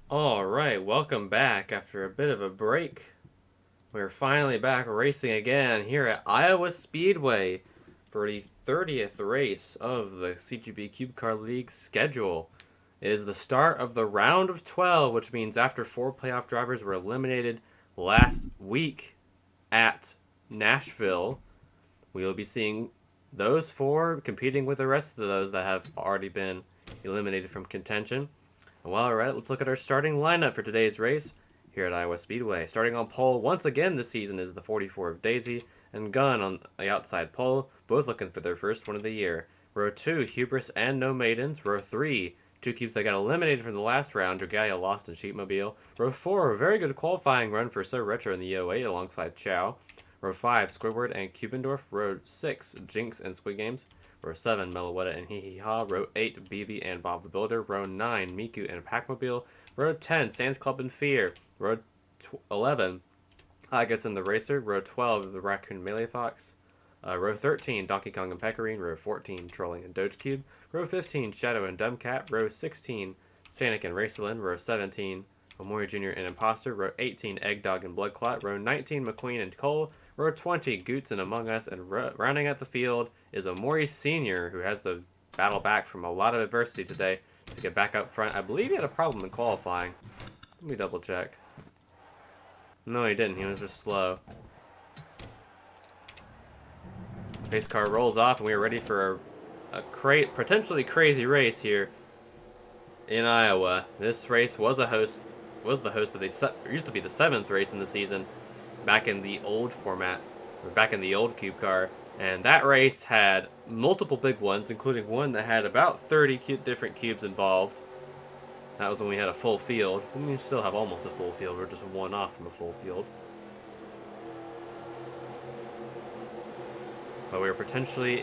Alright, welcome back after a bit of a break. We're finally back racing again here at Iowa Speedway for the 30th race of the CGB Cubecar League schedule. It is the start of the round of 12, which means after 4 playoff drivers were eliminated last week at Nashville, we will be seeing those 4 competing with the rest of those that have already been eliminated from contention. Well, alright, let's look at our starting lineup for today's race here at Iowa Speedway. Starting on pole once again this season is the 44 of Daisy and Gunn on the outside pole, both looking for their first win of the year. Row 2, Hubris and No Maidens. Row 3, 2 cubes that got eliminated from the last round, Dragalia lost in Sheepmobile. Row 4, a very good qualifying run for So Retro in the E08 alongside Chow. Row 5, Squidward and Cubendorf. Row 6, Jinx and Squid Games. Row 7, Meloetta and Hee Hee Ha. Row 8, BV and Bob the Builder. Row 9, Miku and Packmobile. Row 10, Sands Club and Fear. Row 11, I Guess in the Racer. Row 12, the Raccoon Melee Fox. Row 13, Donkey Kong and Pecorine. Row 14, Trolling and Doge Cube. Row 15, Shadow and Dumbcat. Row 16, Sanic and Racerlin. Row 17, Omori Jr. and Imposter. Row 18, Eggdog and Bloodclot. Row 19, McQueen and Cole. Row 20, Goots and Among Us. And rounding out the field is Omori Sr., who has to battle back from a lot of adversity today to get back up front. I believe he had a problem in qualifying. Let me double check. No, he didn't. He was just slow. The pace car rolls off, and we are ready for a potentially crazy race here in Iowa. This race was the host of the used to be the 7th race in the season, back in the old format, or back in the old cube car, and that race had multiple big ones, including one that had about 30 different cubes involved. That was when we had a full field. We still have almost a full field. We're just one off from a full field. But we were potentially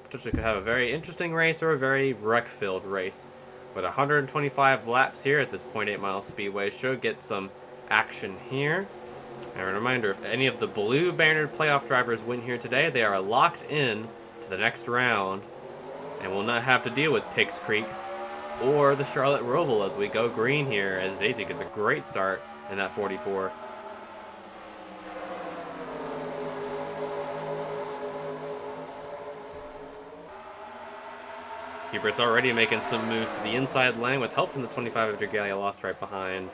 could have a very interesting race or a very wreck-filled race. But 125 laps here at this 0.8 mile speedway should get some action here. And a reminder, if any of the blue bannered playoff drivers win here today, they are locked in to the next round and will not have to deal with Pigs Creek or the Charlotte Roval as we go green here, as Daisy gets a great start in that 44. Hubris already making some moves to the inside lane with help from the 25 of Dragalia, lost right behind.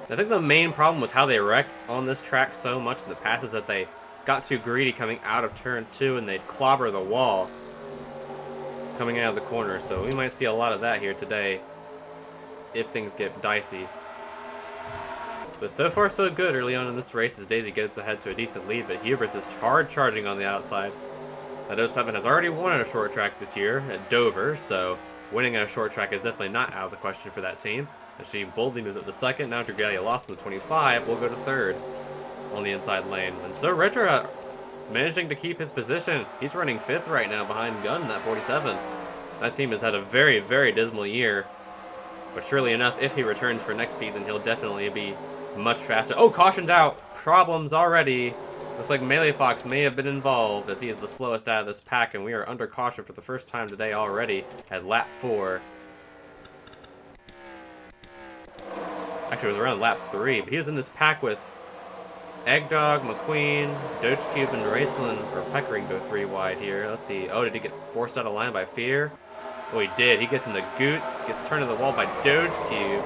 I think the main problem with how they wrecked on this track so much in the past is that they got too greedy coming out of turn 2 and they'd clobber the wall coming out of the corner. So we might see a lot of that here today if things get dicey. But so far so good early on in this race as Daisy gets ahead to a decent lead, but Hubris is hard charging on the outside. That 07 has already won at a short track this year at Dover, so winning at a short track is definitely not out of the question for that team. And she boldly moves up to second. Now Dragalia lost in the 25 will go to third on the inside lane. And so Retro managing to keep his position. He's running 5th right now behind Gunn in that 47. That team has had a very, very dismal year. But surely enough, if he returns for next season, he'll definitely be much faster. Oh, caution's out. Problems already. Looks like Melee Fox may have been involved as he is the slowest out of this pack, and we are under caution for the first time today already at lap 4. Actually, it was around lap 3, but he was in this pack with Eggdog, McQueen, Doge Cube, and Raceland, or Peckering go 3 wide here. Let's see. Oh, did he get forced out of line by Fear? Oh, he did. He gets into Goots, gets turned to the wall by Doge Cube.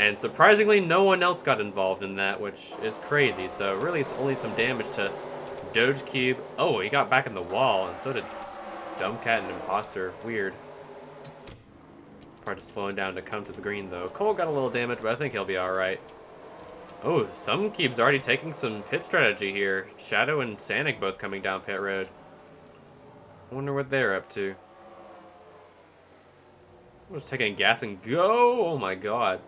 And surprisingly, no one else got involved in that, which is crazy. So really, it's only some damage to Doge Cube. Oh, he got back in the wall, and so did Dumbcat and Imposter. Weird. Part of slowing down to come to the green, though. Cole got a little damage, but I think he'll be alright. Oh, some cubes already taking some pit strategy here. Shadow and Sanic both coming down pit road. I wonder what they're up to. Just taking gas and go! Oh my god.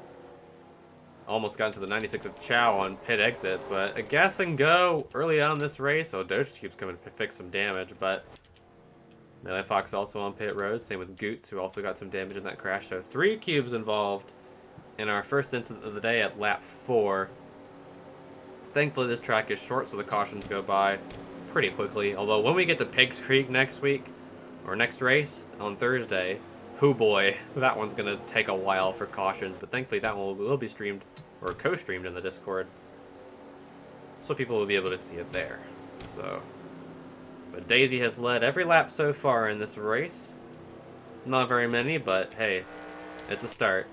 Almost got into the 96 of Chow on pit exit, but a gas and go early on in this race. Oh, Doge Cube's coming to fix some damage, but Melee Fox also on pit road. Same with Goots, who also got some damage in that crash. So 3 cubes involved in our first incident of the day at lap 4. Thankfully, this track is short, so the cautions go by pretty quickly. Although when we get to Pigs Creek next week, or next race on Thursday. Oh boy, that one's gonna take a while for cautions, but thankfully that one will be streamed or co-streamed in the Discord, so people will be able to see it there. So, but Daisy has led every lap so far in this race. Not very many, but hey, it's a start.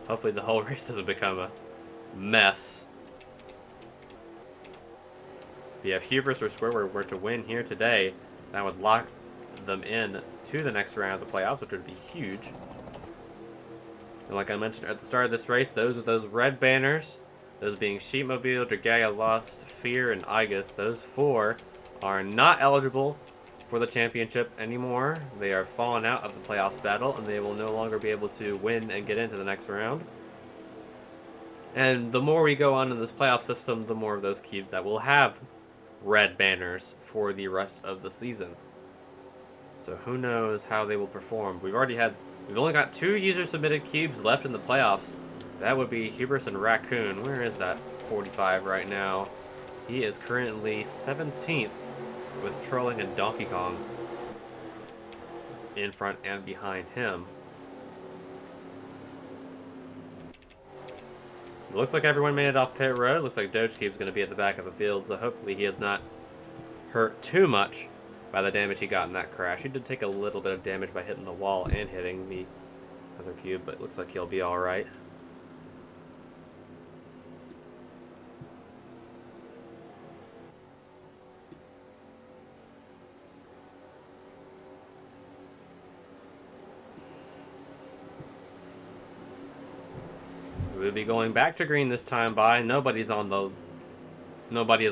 Hopefully the whole race doesn't become a mess. If Hubris or Squidward were to win here today, that would lock them in to the next round of the playoffs, which would be huge. And like I mentioned at the start of this race, those red banners, those being Sheepmobile, Dragalia Lost, Fear, and Igus, those 4 are not eligible for the championship anymore. They are fallen out of the playoffs battle, and they will no longer be able to win and get into the next round. And the more we go on in this playoff system, the more of those cubes that will have red banners for the rest of the season. So who knows how they will perform. We've only got 2 user submitted cubes left in the playoffs. That would be Hubris and Raccoon. Where is that 45 right now? He is currently 17th with Trolling and Donkey Kong in front and behind him. It looks like everyone made it off pit road. Looks like Dogecube's going to be at the back of the field, so hopefully he is not hurt too much by the damage he got in that crash. He did take a little bit of damage by hitting the wall and hitting the other cube, but it looks like he'll be alright. We'll be going back to green this time by. Nobody is a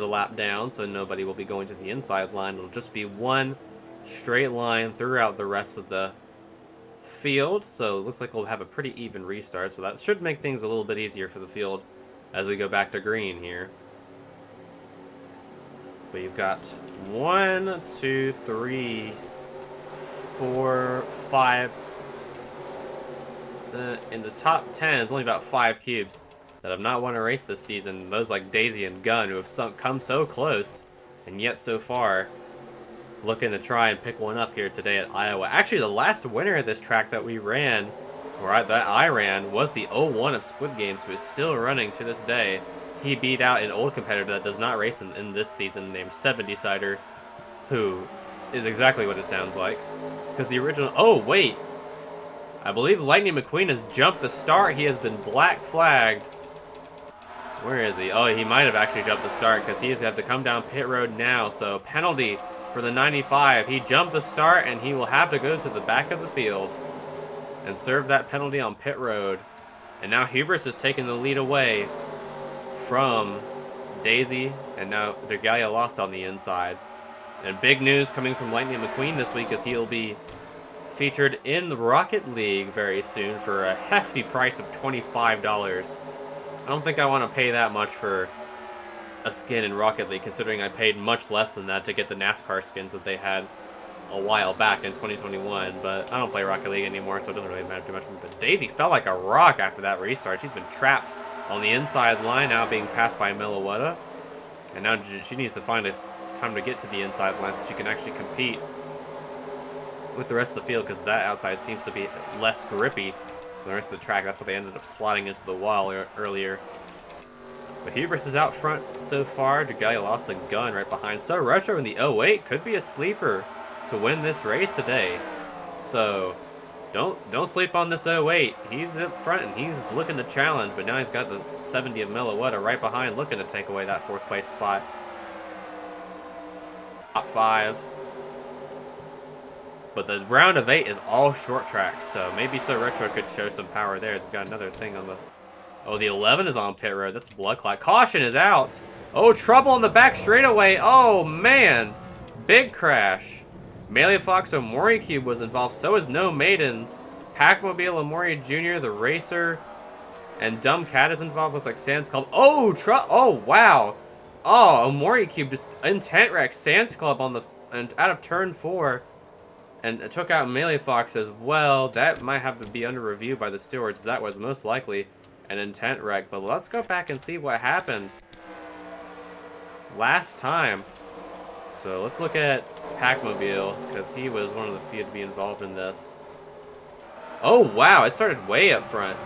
lap down, so nobody will be going to the inside line. It'll just be one straight line throughout the rest of the field. So it looks like we'll have a pretty even restart. So that should make things a little bit easier for the field as we go back to green here. But you've got 1, 2, 3, 4, 5. In the top 10, there's only about 5 cubes that have not won a race this season. Those like Daisy and Gun, who have come so close, and yet so far looking to try and pick one up here today at Iowa. Actually, the last winner of this track that we ran, that I ran, was the 01 of Squid Games, who is still running to this day. He beat out an old competitor that does not race in this season named 70-Sider, who is exactly what it sounds like. Because the original... Oh, wait! I believe Lightning McQueen has jumped the start. He has been black flagged. Where is he? Oh, he might have actually jumped the start because he has to come down pit road now. So penalty for the 95. He jumped the start and he will have to go to the back of the field and serve that penalty on pit road. And now Hubris is taking the lead away from Daisy, and now Dragalia Lost on the inside. And big news coming from Lightning McQueen this week is he'll be featured in the Rocket League very soon for a hefty price of $25. I don't think I want to pay that much for a skin in Rocket League, considering I paid much less than that to get the NASCAR skins that they had a while back in 2021, but I don't play Rocket League anymore, so it doesn't really matter too much. But Daisy felt like a rock after that restart. She's been trapped on the inside line, now being passed by Meloetta, and now she needs to find a time to get to the inside line so she can actually compete with the rest of the field, because that outside seems to be less grippy than the rest of the track. That's how they ended up sliding into the wall earlier. But Hubris is out front so far. Dragalia Lost a gun right behind. So Retro in the 08 could be a sleeper to win this race today. So don't sleep on this 08. He's up front and he's looking to challenge, but now he's got the 70 of Meloetta right behind, looking to take away that 4th place spot. Top 5. But the round of 8 is all short tracks, so maybe So Retro could show some power there. As we've got another thing on the... Oh, the 11 is on pit road. That's blood clot. Caution is out. Oh, trouble on the back straightaway. Oh, man. Big crash. Melee Fox Omori Cube was involved. So is No Maidens. Pac-Mobile Omori Jr., the Racer, and Dumb Cat is involved. Looks like Sans Club. Oh, oh, wow. Oh, Omori Cube just intent wreck Sans Club on the... and out of turn 4. And it took out Melee Fox as well. That might have to be under review by the stewards. That was most likely an intent wreck. But let's go back and see what happened last time. So let's look at Packmobile, because he was one of the few to be involved in this. Oh, wow, it started way up front.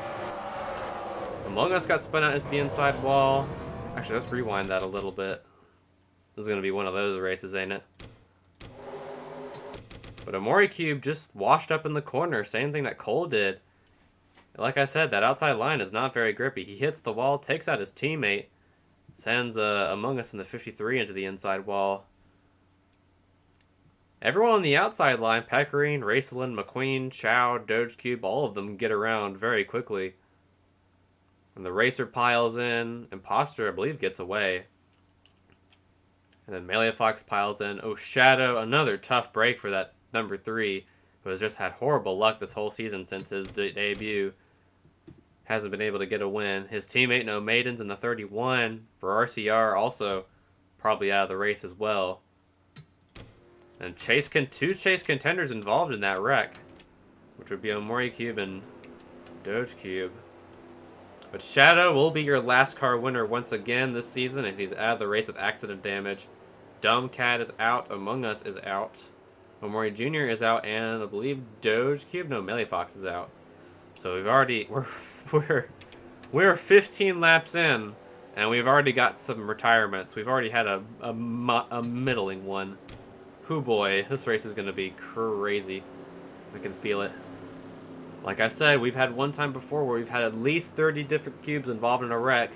Among Us got spun out into the inside wall. Actually, let's rewind that a little bit. This is going to be one of those races, ain't it? But Amori Cube just washed up in the corner, same thing that Cole did. Like I said, that outside line is not very grippy. He hits the wall, takes out his teammate, sends Among Us in the 53 into the inside wall. Everyone on the outside line, Pecorine, Raceland, McQueen, Chow, Doge Cube, all of them get around very quickly. And the Racer piles in. Imposter, I believe, gets away. And then Melee Fox piles in. Oh, Shadow, another tough break for that number 3, who has just had horrible luck this whole season since his debut. Hasn't been able to get a win. His teammate, No Maidens, in the 31 for RCR, also probably out of the race as well. And two chase contenders involved in that wreck, which would be Amori Cube and Doge Cube. But Shadow will be your last car winner once again this season, as he's out of the race with accident damage. Dumb Cat is out. Among Us is out. Omori Jr. is out, and I believe Doge Cube, no, Melee Fox is out. So we're 15 laps in, and we've already got some retirements. We've already had a middling one. Hoo boy, this race is going to be crazy. I can feel it. Like I said, we've had one time before where we've had at least 30 different cubes involved in a wreck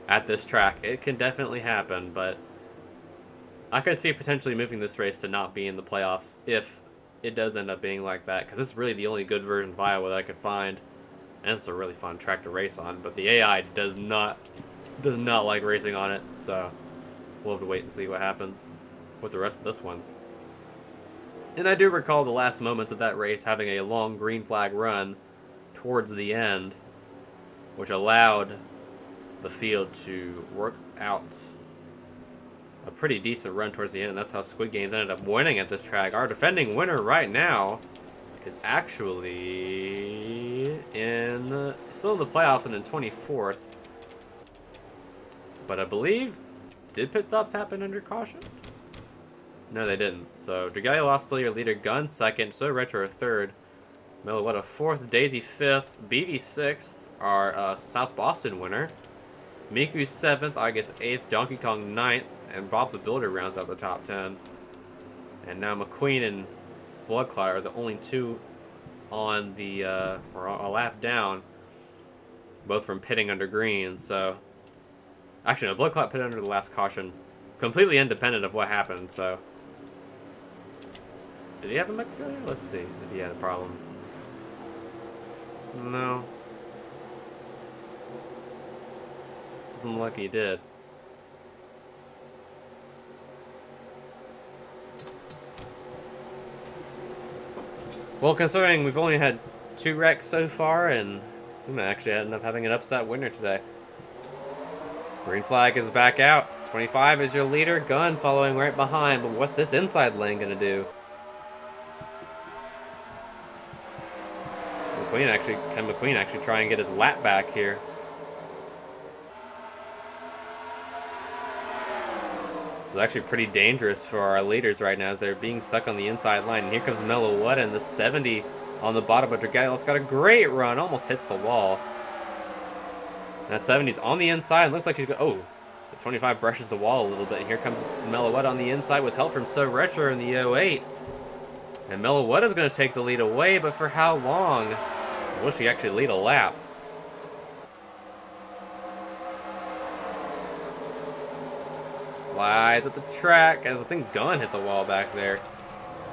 at this track. It can definitely happen, but I could see potentially moving this race to not be in the playoffs if it does end up being like that, because this is really the only good version of Iowa that I could find, and it's a really fun track to race on, but the AI does not like racing on it, so we'll have to wait and see what happens with the rest of this one. And I do recall the last moments of that race having a long green flag run towards the end, which allowed the field to work out a pretty decent run towards the end, and that's how Squid Games ended up winning at this track. Our defending winner right now is actually still in the playoffs and in 24th. But I believe, did pit stops happen under caution? No, they didn't. So Dragalia lost still your leader, Gun second, so Retro third, Milwaukee fourth, Daisy fifth, BV sixth, our South Boston winner. Miku 7th, I guess 8th, Donkey Kong 9th, and Bob the Builder rounds out the top 10. And now McQueen and Bloodclot are the only two on the, or a lap down, both from pitting under green, so. Actually, no, Bloodclot pit under the last caution, completely independent of what happened, so. Did he have a mech failure? Let's see if he had a problem. No. Doesn't look like he did. Well, considering we've only had 2 wrecks so far, and we might actually end up having an upset winner today. Green flag is back out. 25 is your leader. Gun following right behind, but what's this inside lane gonna do? Can McQueen actually try and get his lap back here? It's actually pretty dangerous for our leaders right now as they're being stuck on the inside line. And here comes Meloetta in the 70 on the bottom, but Dragalia's got a great run, almost hits the wall. That 70's on the inside. Looks like she's going. Oh, the 25 brushes the wall a little bit. And here comes Meloetta on the inside with help from So Retro in the 08. And Meloetta's going to take the lead away, but for how long? Will she actually lead a lap? Slides at the track as I think Gun hit the wall back there.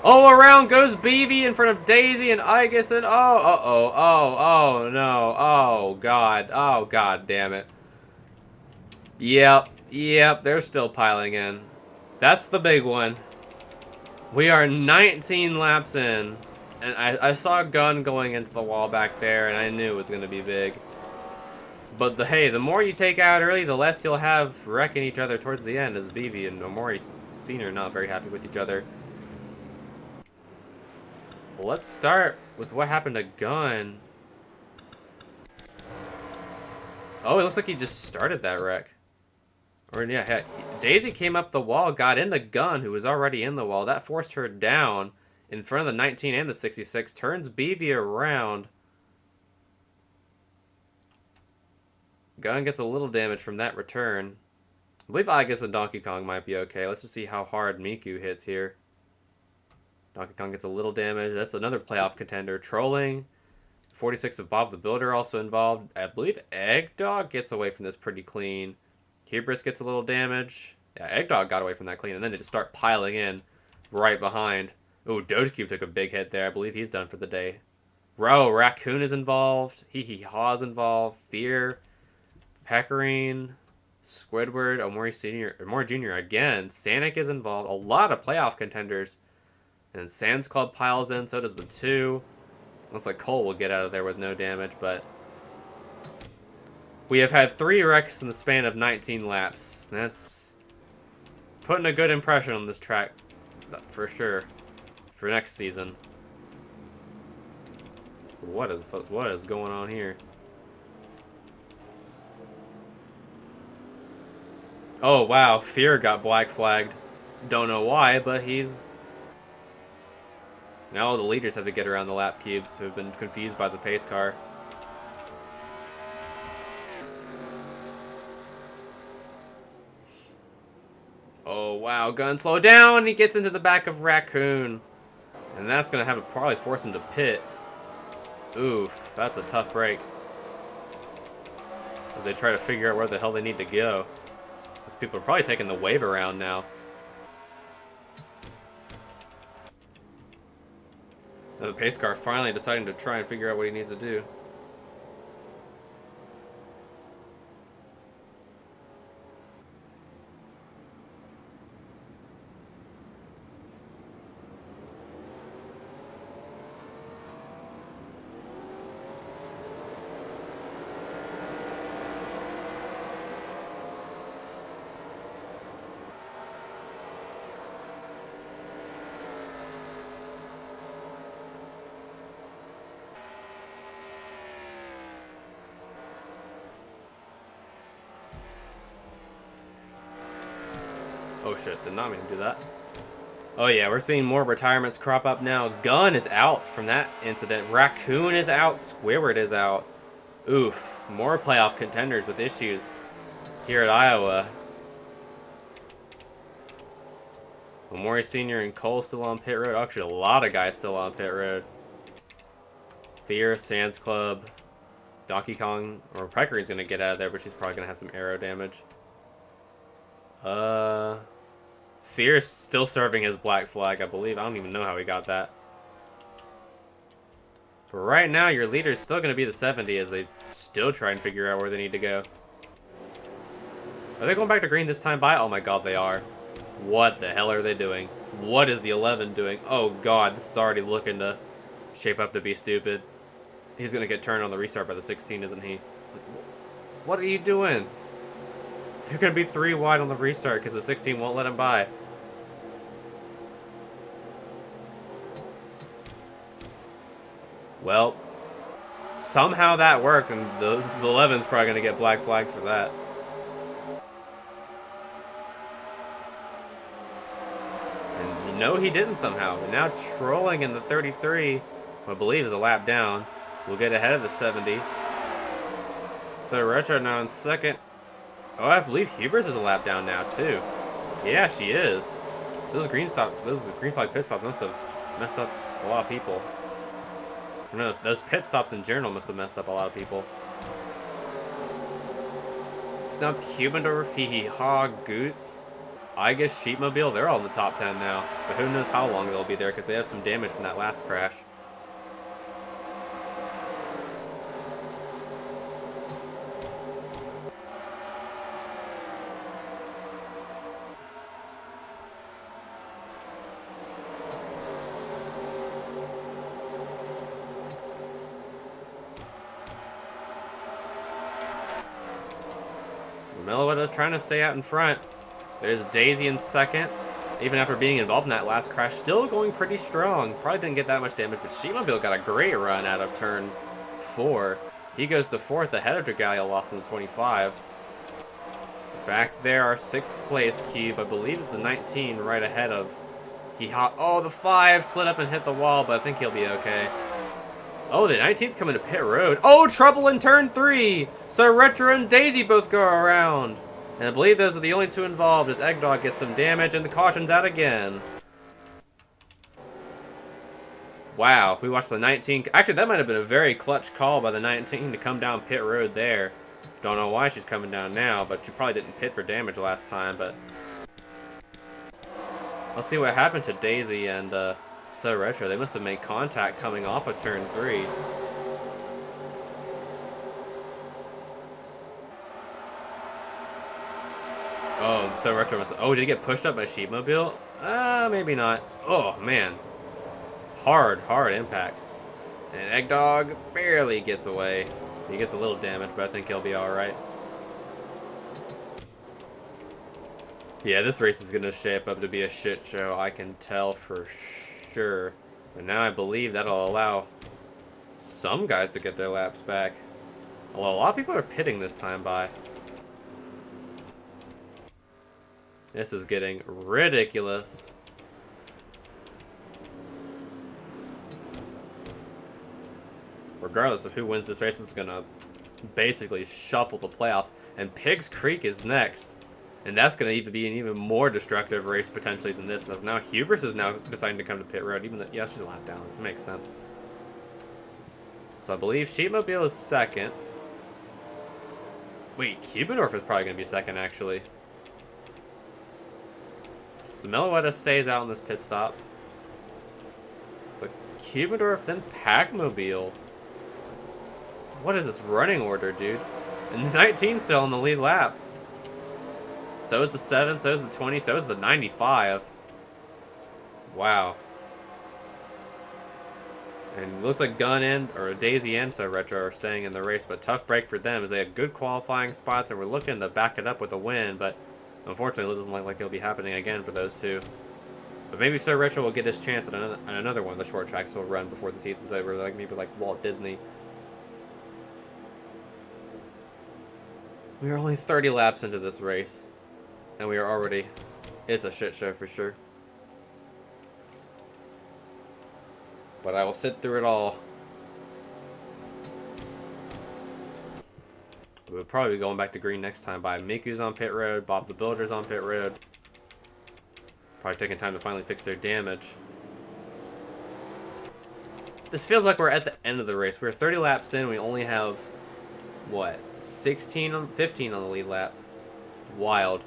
Oh, around goes BV in front of Daisy and Igus, and oh no, oh god damn it. Yep, they're still piling in. That's the big one. We are 19 laps in, and I saw Gun going into the wall back there, and I knew it was going to be big. But hey, the more you take out early, the less you'll have wrecking each other towards the end, as BV and Omori Sr. are not very happy with each other. Well, let's start with what happened to Gun. Oh, it looks like he just started that wreck. Or yeah, heck, Daisy came up the wall, got into Gun, who was already in the wall. That forced her down in front of the 19 and the 66. Turns BV around. Gun gets a little damage from that return. I believe Igus and Donkey Kong might be okay. Let's just see how hard Miku hits here. Donkey Kong gets a little damage. That's another playoff contender. Trolling. 46 of Bob the Builder also involved. I believe Eggdog gets away from this pretty clean. Hubris gets a little damage. Yeah, Eggdog got away from that clean, and then they just start piling in right behind. Ooh, Dogecube took a big hit there. I believe he's done for the day. Raccoon is involved. Hee Hee Haw's involved. Fear. Pecorine. Squidward. Omori Senior. Omori Jr. again. Sanic is involved. A lot of playoff contenders. And Sam's Club piles in, so does the 2. Looks like Cole will get out of there with no damage, but we have had 3 wrecks in the span of 19 laps. That's putting a good impression on this track, for sure, for next season. What is going on here? Oh, wow. Fear got black flagged. Don't know why, but he's... Now all the leaders have to get around the lap cubes who have been confused by the pace car. Oh, wow. Gun slow down. He gets into the back of Raccoon. And that's going to probably force him to pit. Oof. That's a tough break. As they try to figure out where the hell they need to go. These people are probably taking the wave around now. Now the pace car finally deciding to try and figure out what he needs to do. Oh shit, did not mean to do that. Oh yeah, we're seeing more retirements crop up now. Gun is out from that incident. Raccoon is out. Squidward is out. Oof, more playoff contenders with issues here at Iowa. Omori Sr. and Cole still on pit road. Actually, a lot of guys still on pit road. Fear, Sands Club, Donkey Kong, or Pekarine's going to get out of there, but she's probably going to have some arrow damage. Fear's still serving his black flag, I believe. I don't even know how he got that. But right now, your leader is still going to be the 70 as they still try and figure out where they need to go. Are they going back to green this time by? Oh my god, they are. What the hell are they doing? What is the 11 doing? Oh god, this is already looking to shape up to be stupid. He's going to get turned on the restart by the 16, isn't he? What are you doing? They're going to be 3 wide on the restart because the 16 won't let him by. Well, somehow that worked, and the 11's probably going to get black flagged for that. And no, he didn't somehow. But now trolling in the 33, I believe is a lap down, will get ahead of the 70. So Retro now in second. Oh, I believe Hubris is a lap down now, too. Yeah, she is. So those green flag pit stops must have messed up a lot of people. No, those pit stops in general must have messed up a lot of people. It's now Cubendorf, Hee Hee Ha, Goots, Igus, Sheepmobile. They're all in the top 10 now. But who knows how long they'll be there because they have some damage from that last crash. Meloetta's trying to stay out in front. There's Daisy in second. Even after being involved in that last crash, still going pretty strong. Probably didn't get that much damage, but Sheepmobile got a great run out of turn 4. He goes to 4th ahead of Dragalia, lost in the 25. Back there, our 6th place cube. I believe it's the 19 right ahead of. Oh, the 5 slid up and hit the wall, but I think he'll be okay. Oh, the 19's coming to pit road. Oh, trouble in turn 3. So Retro and Daisy both go around. And I believe those are the only 2 involved as Eggdog gets some damage and the caution's out again. Wow, we watched the 19. Actually, that might have been a very clutch call by the 19 to come down pit road there. Don't know why she's coming down now, but she probably didn't pit for damage last time, but... Let's see what happened to Daisy and So Retro. They must have made contact coming off of turn 3. Oh, So Retro must... Oh, did he get pushed up by Sheepmobile? Maybe not. Oh, man. Hard impacts. And Eggdog barely gets away. He gets a little damage, but I think he'll be alright. Yeah, this race is going to shape up to be a shit show, I can tell for sure. But now I believe that'll allow some guys to get their laps back. Although a lot of people are pitting this time by. This is getting ridiculous. Regardless of who wins this race, it's going to basically shuffle the playoffs. And Pigs Creek is next. And that's going to even be an even more destructive race potentially than this. As now Hubris is now deciding to come to pit road. Even though, yeah, she's a lap down. It makes sense. So I believe Sheepmobile is second. Wait, Cubendorf is probably going to be second, actually. So Meloetta stays out on this pit stop. So Cubendorf, then Packmobile. What is this running order, dude? And the 19's still on the lead lap. So is the 7, so is the 20, so is the 95. Wow. And it looks like Gun and, or Daisy and So Retro are staying in the race, but tough break for them as they had good qualifying spots and we're looking to back it up with a win, but unfortunately it doesn't look like it'll be happening again for those 2. But maybe So Retro will get his chance at another one of the short tracks he'll run before the season's over, like maybe like Walt Disney. We are only 30 laps into this race, and we are already... It's a shit show for sure. But I will sit through it all. We'll probably be going back to green next time by Miku's on pit road, Bob the Builder's on pit road. Probably taking time to finally fix their damage. This feels like we're at the end of the race. We're 30 laps in, we only have... What? 15 on the lead lap. Wild.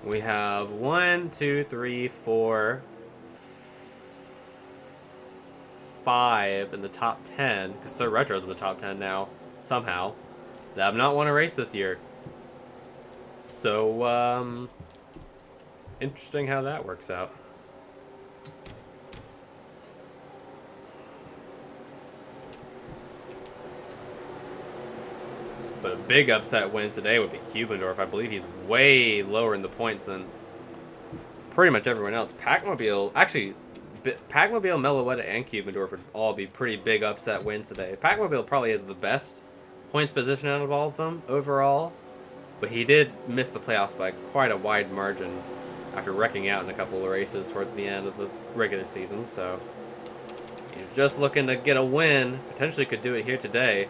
We have 1, 2, 3, 4, 5 in the top 10. Because So Retro's in the top 10 now. Somehow. They have not won a race this year. So, interesting how that works out. But a big upset win today would be Cubendorf. I believe he's way lower in the points than pretty much everyone else. Packmobile, actually, Packmobile, Meloetta, and Cubendorf would all be pretty big upset wins today. Packmobile probably has the best points position out of all of them overall, but he did miss the playoffs by quite a wide margin after wrecking out in a couple of races towards the end of the regular season. So he's just looking to get a win. Potentially could do it here today.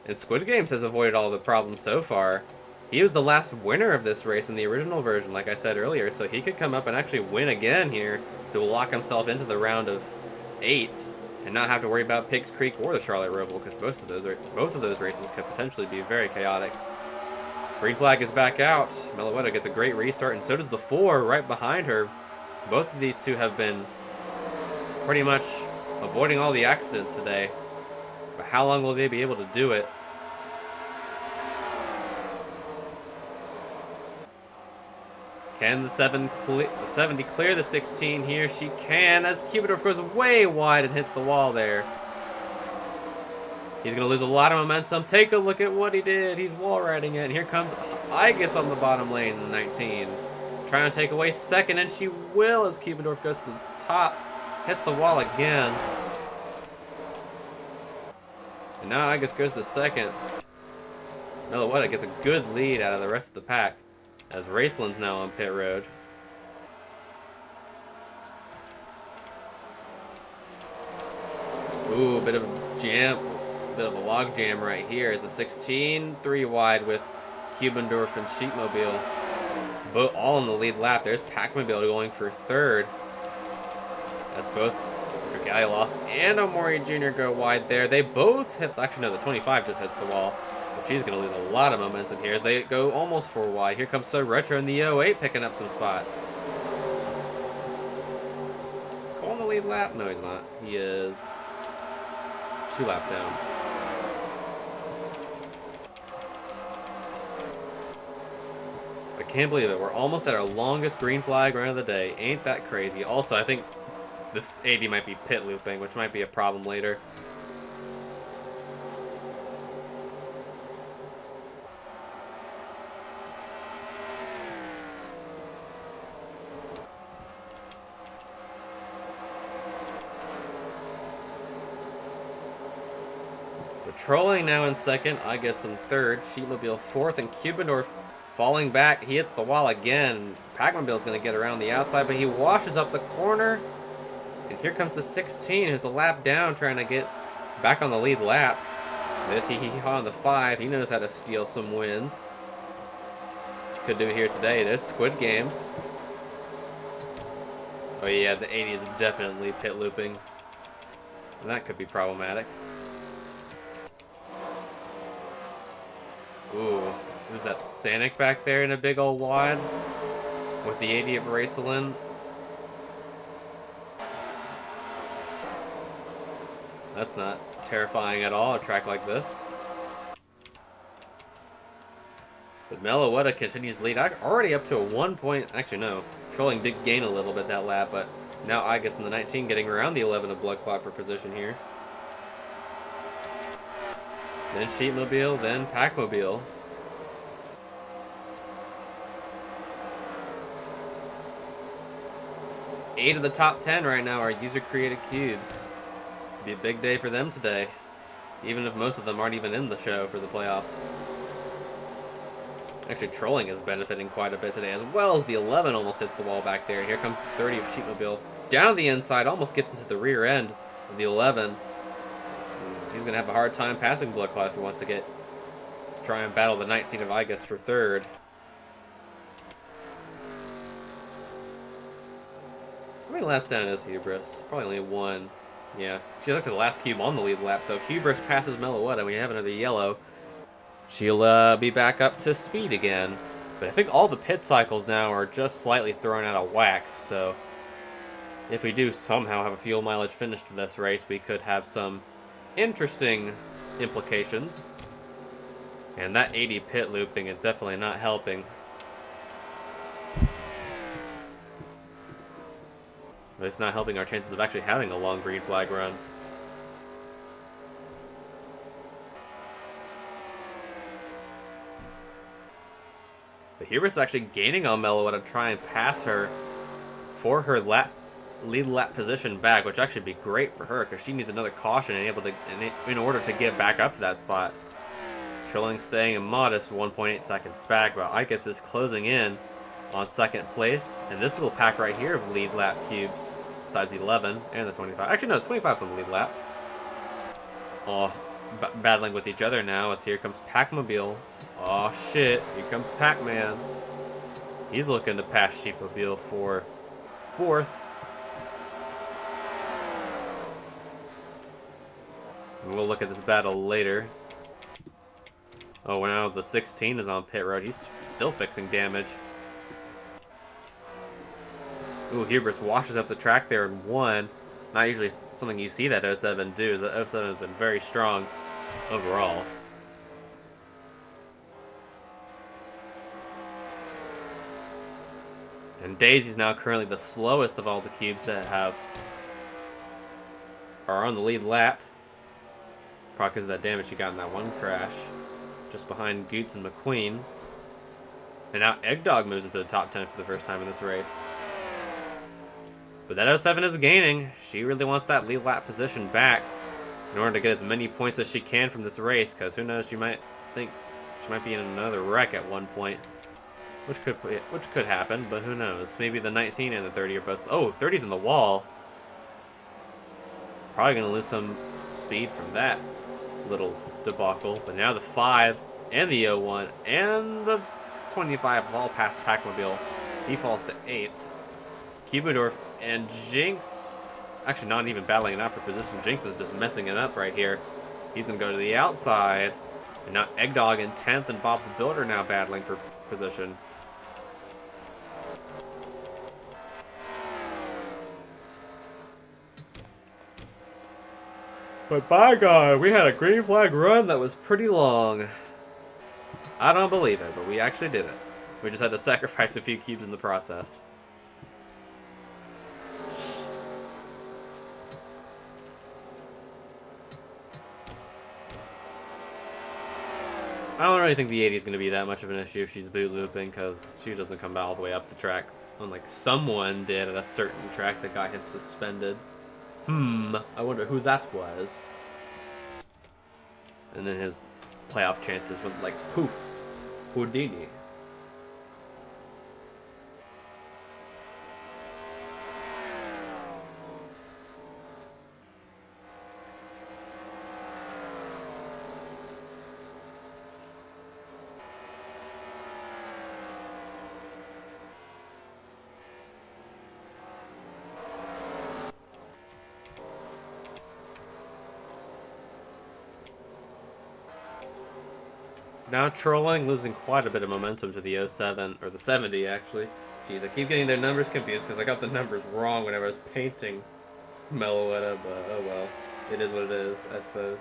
And Squid Games has avoided all the problems so far. He was the last winner of this race in the original version, like I said earlier, so he could come up and actually win again here to lock himself into the round of 8 and not have to worry about Pigs Creek or the Charlotte Roval, because both of those races could potentially be very chaotic. Green flag is back out. Meloetta gets a great restart, and so does the 4 right behind her. Both of these two have been pretty much avoiding all the accidents today. But how long will they be able to do it? Can the 70 clear the 16 here? She can, as Cubendorf goes way wide and hits the wall there. He's going to lose a lot of momentum. Take a look at what he did. He's wall riding it. And here comes Igus on the bottom lane in 19. Trying to take away second, and she will as Cubendorf goes to the top. Hits the wall again. And now Igus goes to second. Melowetta gets a good lead out of the rest of the pack as Raceland's now on pit road. Ooh, bit of a jam, bit of a log jam right here as the 16, 3 wide with Cubendorf and Sheepmobile. Both all in the lead lap. There's Packmobile going for third. As both Dragali Lost and Omori Jr. go wide there. They both hit, actually no, the 25 just hits the wall. But she's going to lose a lot of momentum here as they go almost 4 wide. Here comes So Retro in the 08 picking up some spots. Is Cole in the lead lap? No, he's not. He is 2 laps down. I can't believe it. We're almost at our longest green flag run of the day. Ain't that crazy? Also, I think this 80 might be pit looping, which might be a problem later. Patrolling now in second, I guess in third. Sheepmobile fourth, and Cubendorf falling back. He hits the wall again. Packmobile's going to get around the outside, but he washes up the corner. And here comes the 16, who's a lap down, trying to get back on the lead lap. This he on the 5. He knows how to steal some wins. Could do it here today. There's Squid Games. Oh yeah, the 80 is definitely pit looping. And that could be problematic. Ooh, who's that? Sanic back there in a big old wad? With the 80 of Raceland. That's not terrifying at all, a track like this. But Melowetta continues to lead. Already up to a 1 point. Actually, no. Trolling did gain a little bit that lap, but now Igus in the 19 getting around the 11 of Blood Clot for position here. Then Sheepmobile, then Packmobile. Eight of the top 10 right now are user-created cubes. Be a big day for them today, even if most of them aren't even in the show for the playoffs. Actually, Trolling is benefiting quite a bit today, as well as the 11 almost hits the wall back there. Here comes the 30 of Sheepmobile. Down the inside, almost gets into the rear end of the 11. He's going to have a hard time passing Blood Clot if he wants to try and battle the 19 of Igus for third. How many laps down is Hubris? Probably only 1. Yeah, she's actually the last cube on the lead lap, so if Hubris passes Melowetta and we have another yellow, she'll be back up to speed again. But I think all the pit cycles now are just slightly thrown out of whack, so if we do somehow have a fuel mileage finish to this race, we could have some interesting implications. And that 80 pit looping is definitely not helping. But it's not helping our chances of actually having a long green flag run. But Hubris is actually gaining on Melowetta to try and pass her for her lead lap position back, which actually would be great for her because she needs another caution in order to get back up to that spot. Trilling staying a modest 1.8 seconds back, but Igus is closing in on second place. And this little pack right here of lead lap cubes, besides the 11 and the 25. Actually, no, the 25's on the lead lap. All battling with each other now as here comes Packmobile. Oh shit, here comes Pac-Man. He's looking to pass Sheepmobile for fourth. And we'll look at this battle later. Oh, now the 16 is on pit road. He's still fixing damage. Ooh, Hubris washes up the track there in 1. Not usually something you see that 07 do. The 07 has been very strong overall. And Daisy's now currently the slowest of all the cubes that are on the lead lap. Probably because of that damage she got in that one crash. Just behind Goots and McQueen. And now Eggdog moves into the top 10 for the first time in this race. But that 07 is gaining. She really wants that lead lap position back in order to get as many points as she can from this race, because who knows, she might think She might be in another wreck at one point. Which could happen, but who knows? Maybe the 19 and the 30 are both... Oh, 30's in the wall. Probably going to lose some speed from that little debacle. But now the 5 and the 01 and the 25 have all past Packmobile. He falls to 8th. Cubendorf and Jinx... Actually, not even battling it out for position. Jinx is just messing it up right here. He's going to go to the outside. And now Eggdog in 10th and Bob the Builder now battling for position. But by God, we had a green flag run that was pretty long. I don't believe it, but we actually did it. We just had to sacrifice a few cubes in the process. I don't really think the 80 is going to be that much of an issue if she's boot looping, because she doesn't come all the way up the track, unlike someone did at a certain track that got him suspended. I wonder who that was. And then his playoff chances went like poof. Houdini. Now trolling, losing quite a bit of momentum to the 07, or the 70 actually. Jeez, I keep getting their numbers confused because I got the numbers wrong whenever I was painting Meloetta, but oh well. It is what it is, I suppose.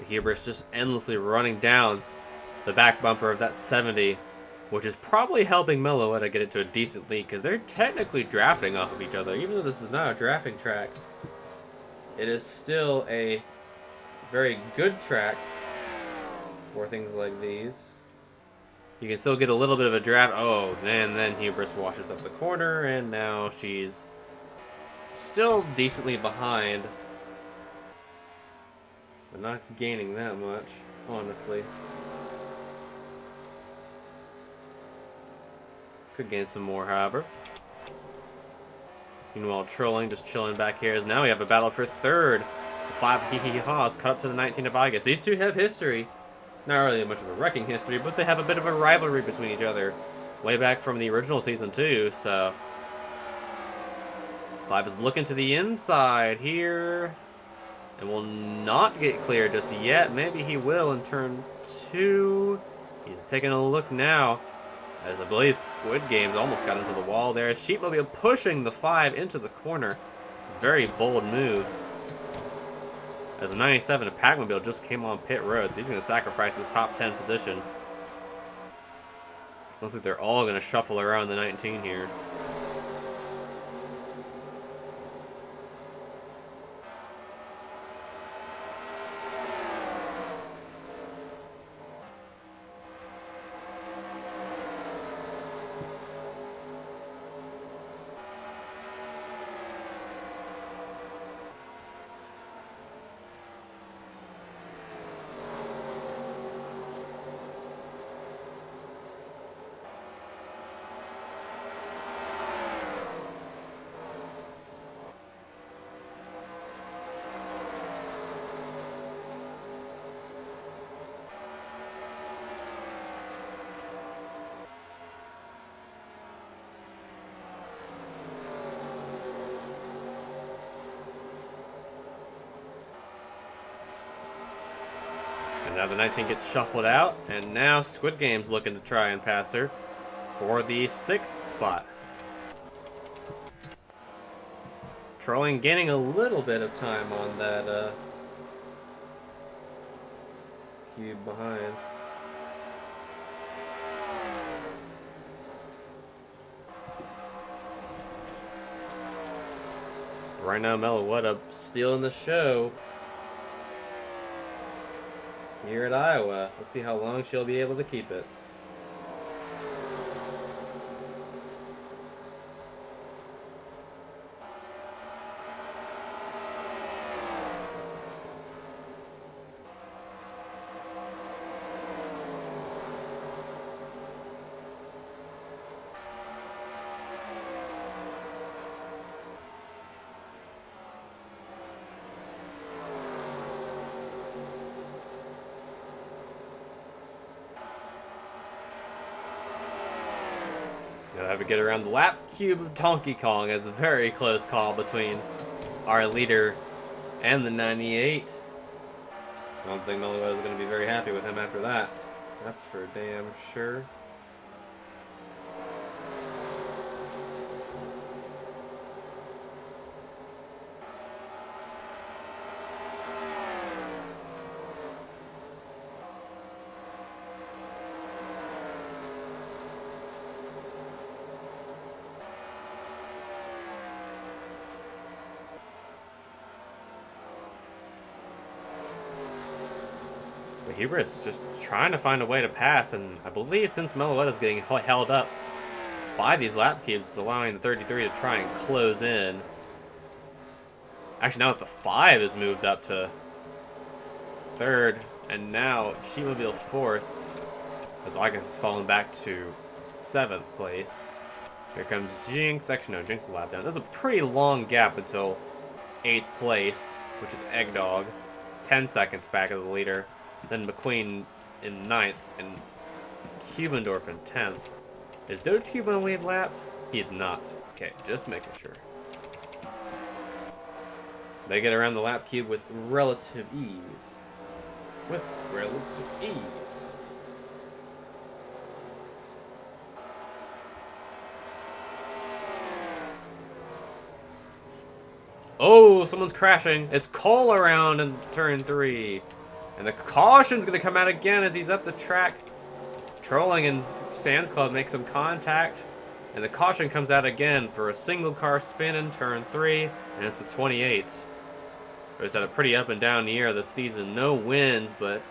Hubris just endlessly running down the back bumper of that 70, which is probably helping Meloetta get it to a decent lead, because they're technically drafting off of each other. Even though this is not a drafting track, it is still a very good track for things like these. You can still get a little bit of a draft. Oh, and then Hubris washes up the corner, and now she's still decently behind. But not gaining that much, honestly. Could gain some more, however. Meanwhile, trolling, just chilling back here. As now we have a battle for third. The 5 hee-hee-haws cut up to the 19 of August. These two have history. Not really much of a wrecking history, but they have a bit of a rivalry between each other. Way back from the original season, too, so... 5 is looking to the inside here. And will not get clear just yet. Maybe he will in turn 2. He's taking a look now. As I believe Squid Games almost got into the wall there. Sheepmobile pushing the 5 into the corner. Very bold move. As the 97 of Packmobile just came on pit road. So he's going to sacrifice his top 10 position. Looks like they're all going to shuffle around the 19 here. And now the 19 gets shuffled out, and now Squid Game's looking to try and pass her for the 6th spot. Trolling gaining a little bit of time on that cube behind. Right now, Meloetta stealing the show. here at Iowa. Let's see how long she'll be able to keep it. You'll have to get around the lap cube of Donkey Kong. It's a very close call between our leader and the 98. I don't think Mello is going to be very happy with him after that. That's for damn sure. But Hubris just trying to find a way to pass, and I believe since Meloetta's getting held up by these lap cubes, it's allowing the 33 to try and close in. Actually, now that the 5 is moved up to 3rd, and now Sheemobile 4th, as August has fallen back to 7th place. Here comes Jinx. Actually, no, Jinx is a lap down. There's a pretty long gap until 8th place, which is Eggdog. 10 seconds back of the leader. Then McQueen in 9th, and Cubendorf in 10th. Is Doge Cube on the lead lap? He is not. Okay, just making sure. They get around the lap cube with relative ease. With relative ease. Oh, someone's crashing. It's Cole around in turn 3. And the caution's going to come out again as he's up the track. Trolling and Sands Club make some contact. And the caution comes out again for a single car spin in turn 3. And it's the 28. It's had a pretty up and down year this season. No wins, but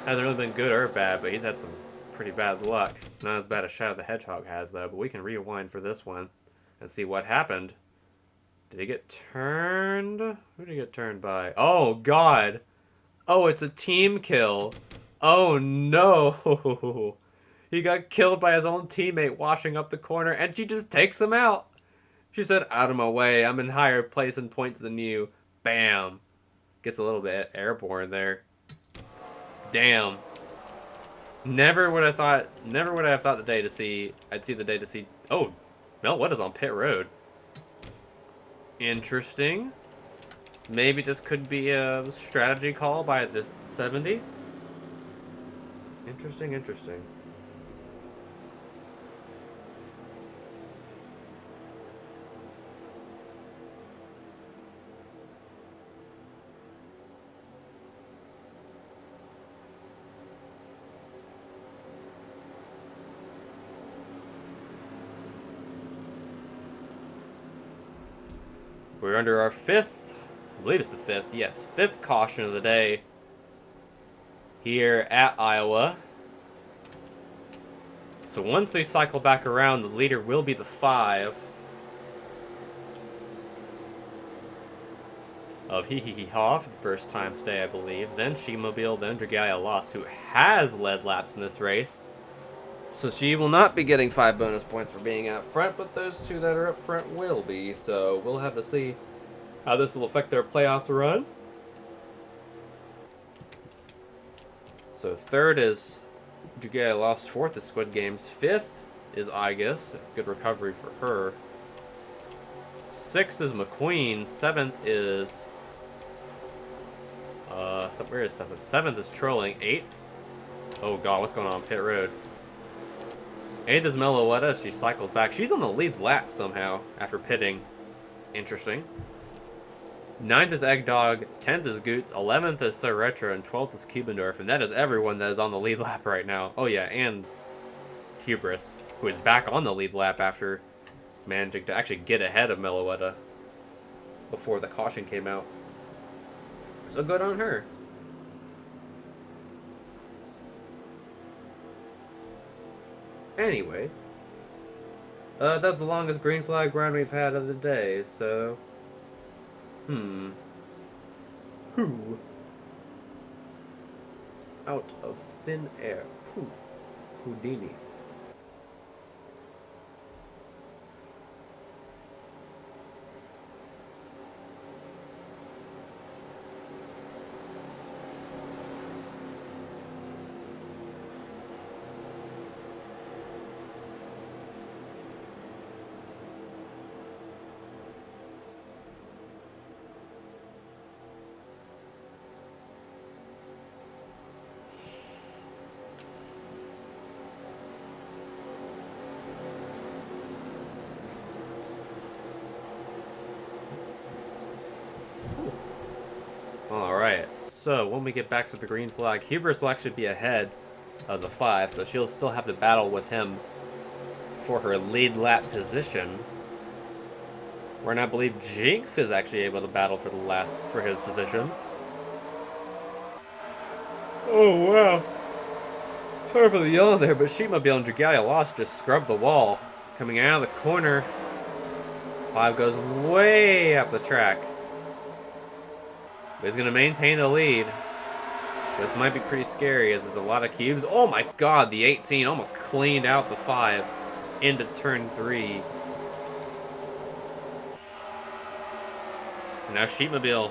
hasn't really been good or bad. But he's had some pretty bad luck. Not as bad as Shadow the Hedgehog has, though. But we can rewind for this one and see what happened. Did he get turned? Who did he get turned by? Oh, God. Oh, it's a team kill. Oh, no. He got killed by his own teammate washing up the corner, and she just takes him out. She said, out of my way. I'm in higher place and points than you. Bam. Gets a little bit airborne there. Damn. Never would I have thought the day to see. I'd see the day to see. Oh, Mel, what is on pit road? Interesting. Maybe this could be a strategy call by the 70. Interesting, interesting. We're under our 5th, I believe it's the 5th, yes, 5th caution of the day here at Iowa. So once they cycle back around, the leader will be the 5 of Hee Hee Hee Haw for the first time today, I believe. Then Sheemobile, then Dragalia Lost, who has led laps in this race. So she will not be getting 5 bonus points for being out front, but those 2 that are up front will be. So we'll have to see how this will affect their playoff run. So 3rd is Dragalia Lost, 4th is Squid Games, 5th is Igus, good recovery for her. 6th is McQueen, 7th is where is 7th? 7th is Trolling, 8th. Oh god, what's going on pit road? 8th is Meloetta. She cycles back. She's on the lead lap somehow after pitting. Interesting. 9th is Eggdog. 10th is Goots. 11th is Sir Retro. And 12th is Cubendorf. And that is everyone that is on the lead lap right now. Oh, yeah. And Hubris, who is back on the lead lap after managing to actually get ahead of Meloetta before the caution came out. So good on her. Anyway, that's the longest green flag run we've had of the day, so... Who? Out of thin air. Poof. Houdini. Alright, so when we get back to the green flag, Hubris will actually be ahead of the 5, so she'll still have to battle with him for her lead lap position. Where I believe Jinx is actually able to battle for his position. Oh wow. Sorry for the yelling there, but Sheepmobile and Dragalia Lost just scrubbed the wall. Coming out of the corner. 5 goes way up the track. But he's going to maintain the lead. This might be pretty scary as there's a lot of cubes. Oh my god, the 18 almost cleaned out the 5 into turn 3. And now Sheepmobile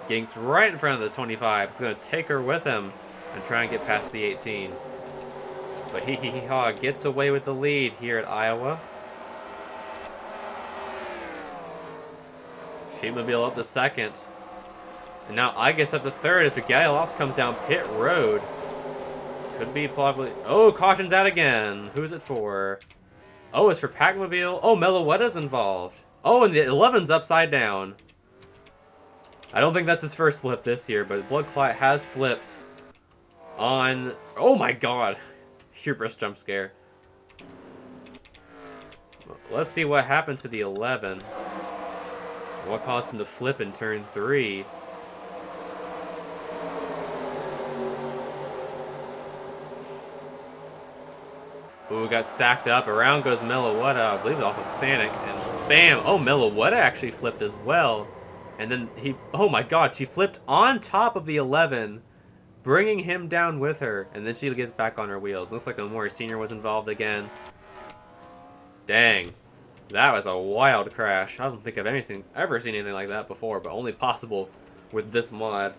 getting right in front of the 25. He's going to take her with him and try and get past the 18. But Hee gets away with the lead here at Iowa. Sheepmobile up to second. And now I guess up to third as Dragalia Lost comes down pit road. Could be probably... Oh, caution's out again. Who's it for? Oh, it's for Packmobile. Oh, Meloetta's involved. Oh, and the 11's upside down. I don't think that's his first flip this year, but Blood Clot has flipped on... Oh my god. Hubris jump scare. Let's see what happened to the 11. What caused him to flip in turn 3? Ooh, got stacked up. Around goes Meloetta. I believe it off of Sanic. And bam! Oh, Meloetta actually flipped as well. And then he... Oh my god, she flipped on top of the 11, bringing him down with her. And then she gets back on her wheels. Looks like Omori Sr. was involved again. Dang. That was a wild crash. I don't think I've ever seen anything like that before, but only possible with this mod.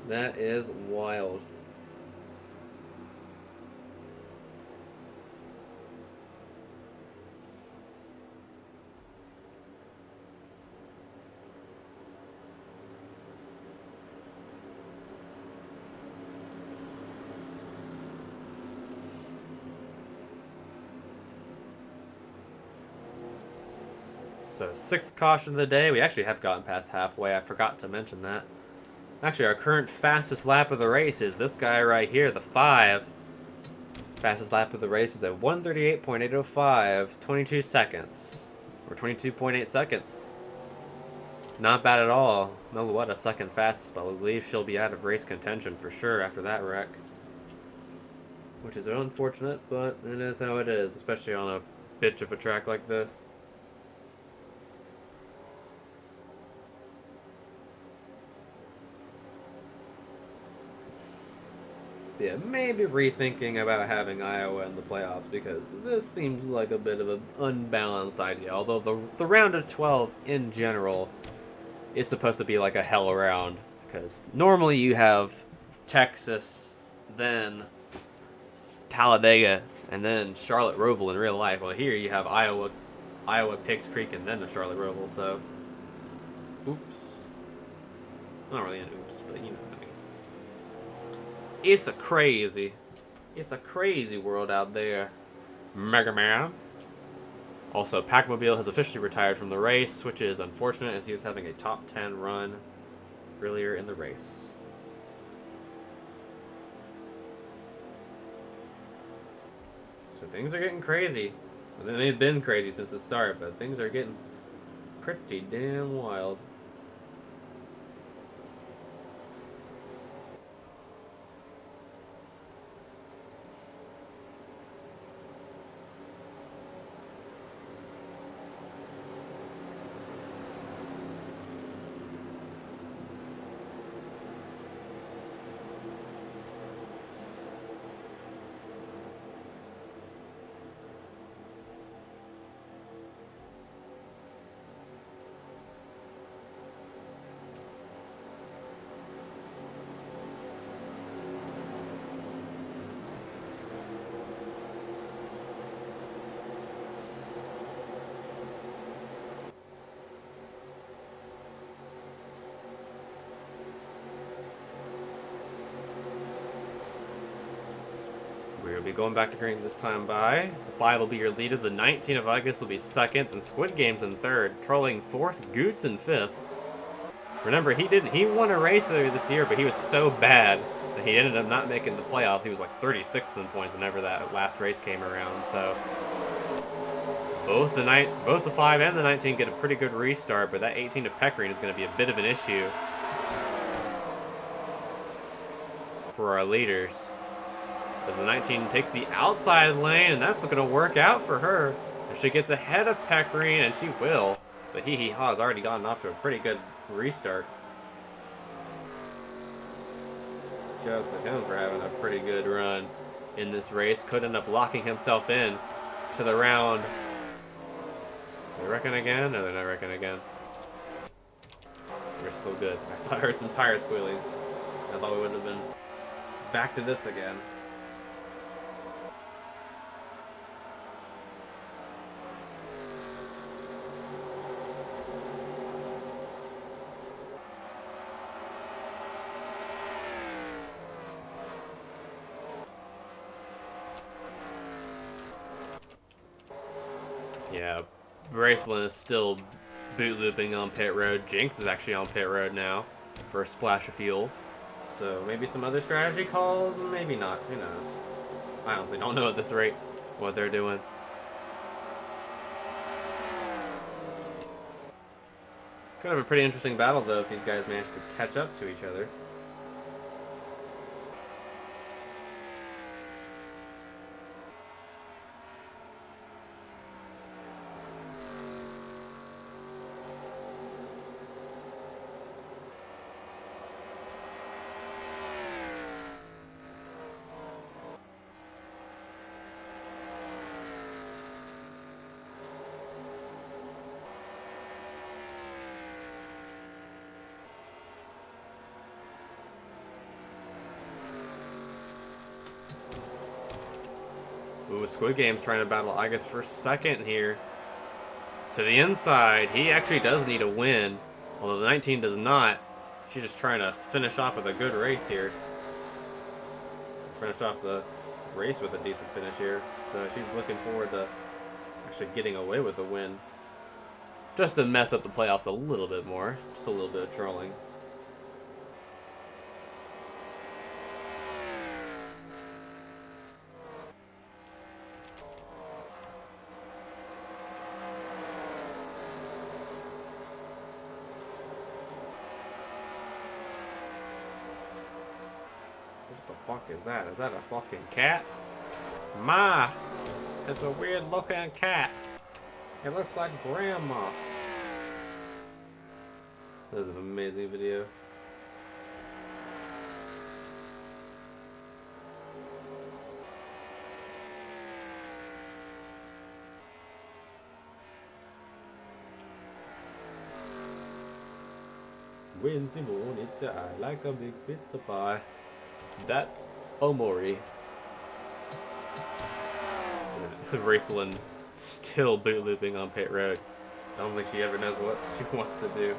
That is wild. So, 6th caution of the day. We actually have gotten past halfway. I forgot to mention that. Actually, our current fastest lap of the race is this guy right here, the 5. Fastest lap of the race is at 1:38.805, 22 seconds. Or 22.8 seconds. Not bad at all. Meloetta second fastest, but I believe she'll be out of race contention for sure after that wreck. Which is unfortunate, but it is how it is, especially on a bitch of a track like this. Yeah, maybe rethinking about having Iowa in the playoffs because this seems like a bit of an unbalanced idea. Although the round of 12 in general is supposed to be like a hell round because normally you have Texas, then Talladega, and then Charlotte Roval in real life. Well, here you have Iowa, Pigs Creek, and then the Charlotte Roval. So, oops, not really an oops, but you know. It's a crazy world out there, Mega Man. Also, Packmobile has officially retired from the race, which is unfortunate as he was having a top 10 run earlier in the race. So things are getting crazy. I mean, they've been crazy since the start, but things are getting pretty damn wild. be going back to green this time by. The 5 will be your leader. The 19 of August will be second. Then Squid Game's in third. Trolling fourth. Goots in fifth. Remember, he won a race earlier this year, but he was so bad that he ended up not making the playoffs. He was like 36th in points whenever that last race came around. So both the 5 and the 19 get a pretty good restart, but that 18 of Peckering is going to be a bit of an issue for our leaders. As the 19 takes the outside lane, and that's going to work out for her. If she gets ahead of Peckering, and she will, but Hee Hee Ha has already gotten off to a pretty good restart. Shouts to him for having a pretty good run in this race. Could end up locking himself in to the round. They're wrecking again? No, they're not wrecking again. They're still good. I thought I heard some tires squealing. I thought we would have been back to this again. Yeah, Braceland is still boot looping on pit road. Jinx is actually on pit road now for a splash of fuel. So maybe some other strategy calls, maybe not. Who knows? I honestly don't know at this rate what they're doing. Kind of a pretty interesting battle though if these guys manage to catch up to each other. Ooh, Squid Game's trying to battle August for second here. To the inside. He actually does need a win, although the 19 does not. She's just trying to finish off with a good race here. Finished off the race with a decent finish here, so she's looking forward to actually getting away with a win. Just to mess up the playoffs a little bit more. Just a little bit of trolling. What the fuck is that? Is that a fucking cat? Ma! It's a weird looking cat. It looks like grandma. That is an amazing video. Wednesday morning, I like a big pizza pie. That's Omori. Raceland still boot looping on pit road. I don't think she ever knows what she wants to do.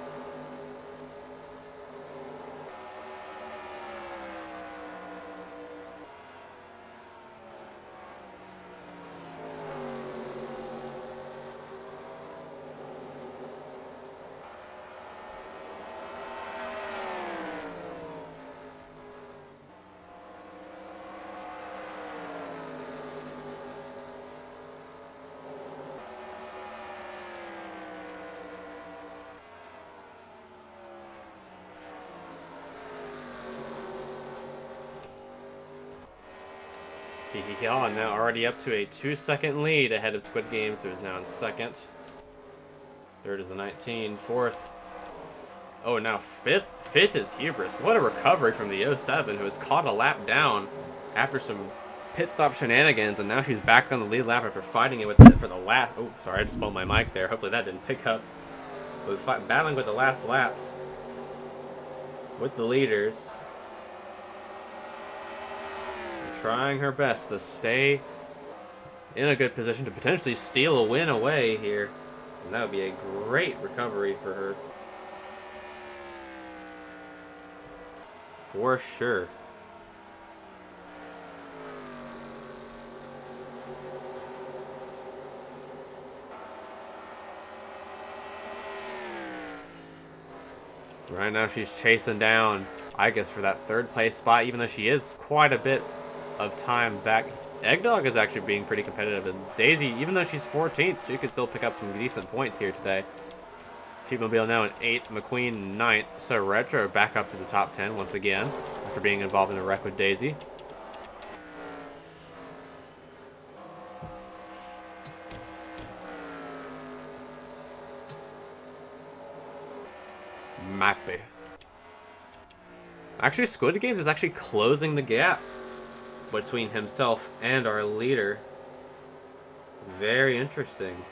Hee Hee Ha now already up to a 2-second lead ahead of Squid Games, who is now in second. Third is the 19. Fourth. Oh, now fifth. Fifth is Hubris. What a recovery from the 07, who has caught a lap down after some pit stop shenanigans, and now she's back on the lead lap after fighting it with it for the last. Oh, sorry, I just bumped my mic there. Hopefully that didn't pick up. But battling with the last lap with the leaders. Trying her best to stay in a good position to potentially steal a win away here. And that would be a great recovery for her. For sure. Right now she's chasing down, I guess, for that third place spot, even though she is quite a bit of time back. Eggdog is actually being pretty competitive, and Daisy, even though she's 14th, she could still pick up some decent points here today. Sheepmobile now in 8th, McQueen 9th, so Retro back up to the top 10 once again, after being involved in a wreck with Daisy. Mappy. Actually, Squid Games is actually closing the gap between himself and our leader. Very interesting.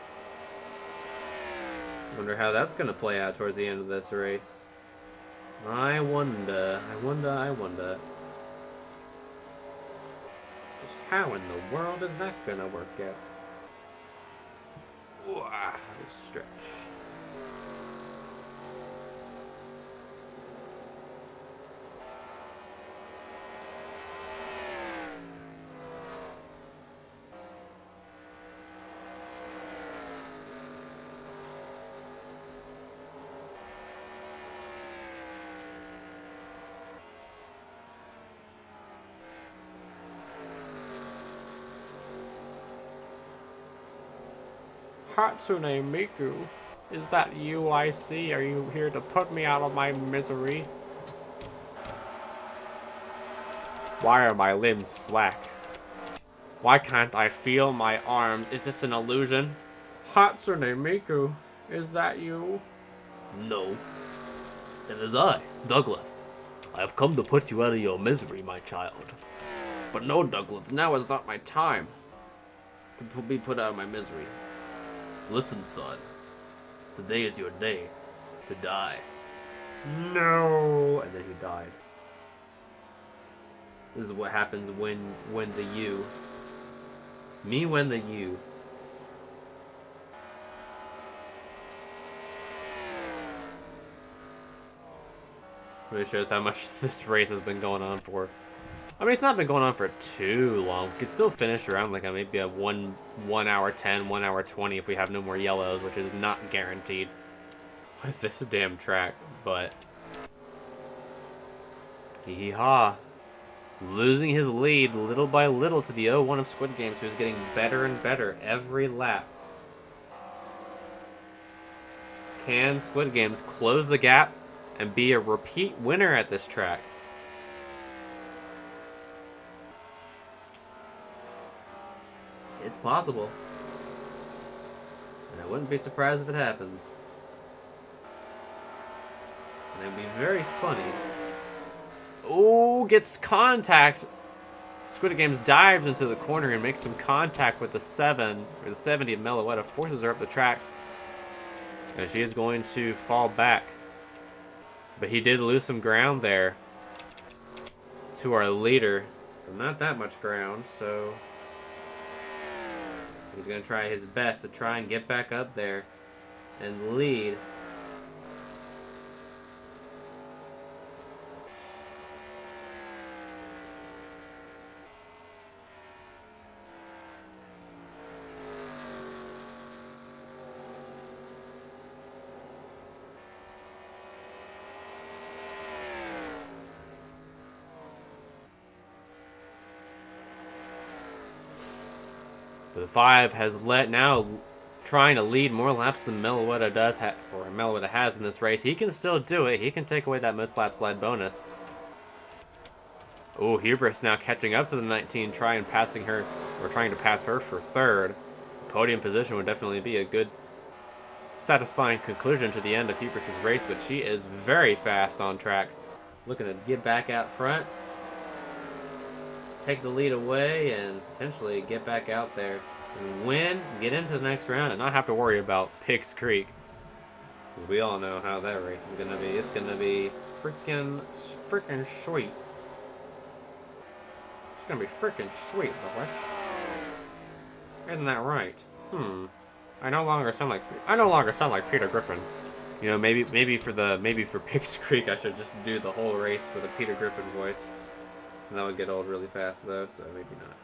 Wonder how that's going to play out towards the end of this race. I wonder. Just how in the world is that going to work out? Wow, stretch. Hatsune Miku, is that you I see? Are you here to put me out of my misery? Why are my limbs slack? Why can't I feel my arms? Is this an illusion? Hatsune Miku, is that you? No, it is I, Douglas. I have come to put you out of your misery, my child. But no, Douglas, now is not my time to be put out of my misery. Listen, son. Today is your day to die. No. And then he died. This is what happens when the you. Me when the you. Really shows how much this race has been going on for. I mean, it's not been going on for too long. We could still finish around like maybe a 1 hour 10, 1 hour 20 if we have no more yellows, which is not guaranteed with this damn track. But hee haw, losing his lead little by little to the 0-1 of Squid Games, who's getting better and better every lap. Can Squid Games close the gap and be a repeat winner at this track? It's possible. And I wouldn't be surprised if it happens. And it'd be very funny. Oh, gets contact. Squid Games dives into the corner and makes some contact with the 7, or the 70 of Meloetta, forces her up the track. And she is going to fall back. But he did lose some ground there to our leader. But not that much ground, so he's going to try his best to try and get back up there and lead. But the 5 has now trying to lead more laps than Meloetta does, or Meloetta has in this race. He can still do it. He can take away that most laps led bonus. Oh, Hubris now catching up to the 19, trying to pass her for 3rd. Podium position would definitely be a good, satisfying conclusion to the end of Hubris' race, but she is very fast on track. Looking to get back out front, take the lead away, and potentially get back out there and win, get into the next round, and not have to worry about Pigs Creek. Because we all know how that race is going to be. It's going to be freaking sweet. It's going to be freaking sweet, boys. Isn't that right? I no longer sound like Peter Griffin. You know, maybe for Pigs Creek, I should just do the whole race with a Peter Griffin voice. And that would get old really fast, though, so maybe not.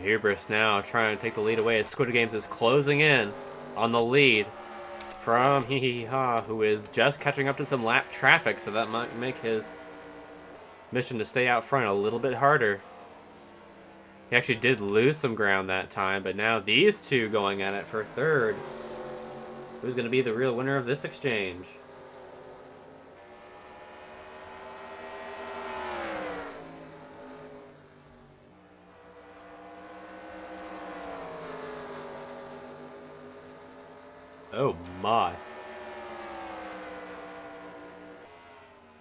Hubris now trying to take the lead away as Squid Games is closing in on the lead from Hee Hee Ha, who is just catching up to some lap traffic, so that might make his mission to stay out front a little bit harder. He actually did lose some ground that time, but now these two going at it for third. Who's going to be the real winner of this exchange? Oh my.